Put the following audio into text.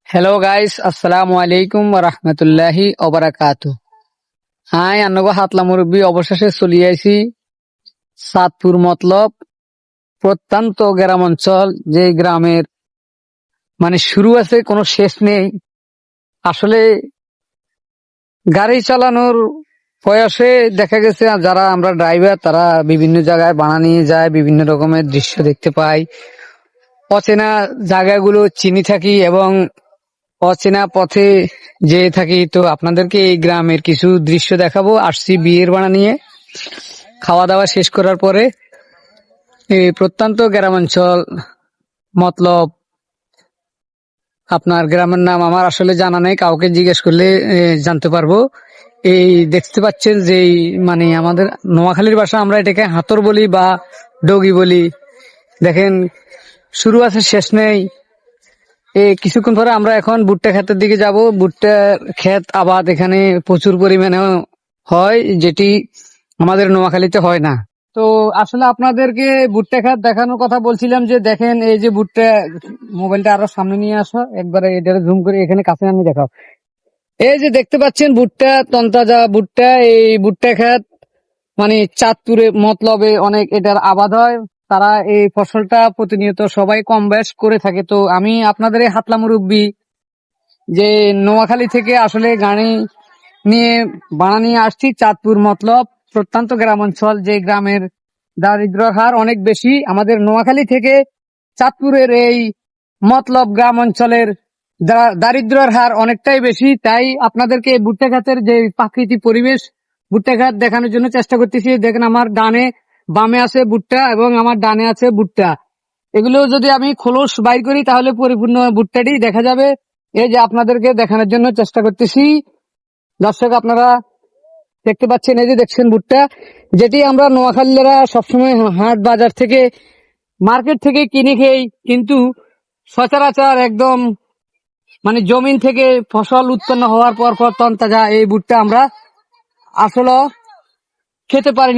Hello guys, আসসালামু আলাইকুম রহমতুল্লাহি ওবারাকাতু। হাই আন্নগো হাতলা মুরব্বী অবশেষে চলে আইছি সাতপুর মতলব প্রত্যন্ত গ্রাম অঞ্চল। যে গ্রামের শুরু আছে কোনো শেষ নেই। আসলে গাড়ি চালানোর বয়সে দেখা গেছে যারা আমরা ড্রাইভার তারা বিভিন্ন জায়গায় বানা নিয়ে যায়, বিভিন্ন রকমের দৃশ্য দেখতে পাই, অচেনা জায়গাগুলো চিনি থাকি এবং অচেনা পথে যেয়ে থাকি। তো আপনাদেরকে এই গ্রামের কিছু দৃশ্য দেখাবো। আসছি বিয়ের বানা নিয়ে। খাওয়া দাওয়া শেষ করার পরে এই প্রত্যন্ত গ্রামাঞ্চল মতলব আপনার গ্রামের নাম আমার আসলে জানা নেই, কাউকে জিজ্ঞেস করলে জানতে পারবো। এই দেখতে পাচ্ছেন যে আমাদের নোয়াখালীর ভাষা আমরা এটাকে হাতর বলি বা ডগি বলি। দেখেন শুরু আছে শেষ নেই। কিছুক্ষণ পরে আমরা এখন ভুট্টা ক্ষেতের দিকে যাব। ভুট্টা ক্ষেত আবাদ এখানে প্রচুর পরিমাণে হয়, যেটি আমাদের নোয়াখালীতে হয় না। তো আসলে আপনাদেরকে ভুট্টা ক্ষেত দেখানোর কথা বলছিলাম, যে দেখেন এই যে ভুট্টা, মোবাইলটা আরো সামনে নিয়ে আসো, একবারে এটা জুম করে এখানে কাছে আমি দেখাও। এই যে দেখতে পাচ্ছেন ভুট্টা, তন্তাজা ভুট্টা। এই ভুট্টা ক্ষেত চাঁদপুরে মতলবে অনেক এটার আবাদ হয়। তারা এই ফসলটা প্রতিনিয়ত সবাই কম বেশ করে থাকে। তো আমি আপনাদের এই হাতলা মুরব্বী যে নোয়াখালী থেকে আসলে গাড়ি নিয়ে বানা নিয়ে আসছি চাঁদপুর মতলব প্রত্যন্ত গ্রাম অঞ্চল, যে গ্রামের দারিদ্র হার অনেক বেশি। আমাদের নোয়াখালী থেকে চাঁদপুরের এই মতলব গ্রাম অঞ্চলের দারিদ্রের হার অনেকটাই বেশি। তাই আপনাদেরকে ভুট্টা ক্ষেতের যে প্রাকৃতিক পরিবেশ, ভুট্টা ক্ষেত দেখানোর জন্য চেষ্টা করতেছি। দেখেন আমার ডানে বামে আছে ভুট্টা এবং আমার ডানে আছে ভুট্টা। এগুলো যদি আমি খোলস বাইর করি তাহলে পরিপূর্ণ ভুট্টাটি দেখা যাবে। এই যে আপনাদেরকে দেখানোর জন্য চেষ্টা করতেছি। দর্শক আপনারা দেখতে পাচ্ছেন, এই যে দেখছেন ভুট্টা, যেটি আমরা নোয়াখালীরা সবসময় হাট বাজার থেকে মার্কেট থেকে কিনে খেই, কিন্তু সচরাচর একদম জমিন থেকে ফসল উৎপন্ন হওয়ার পর তন্তাজা এই ভুট্টা আমরা আসলে খেতে পারি না।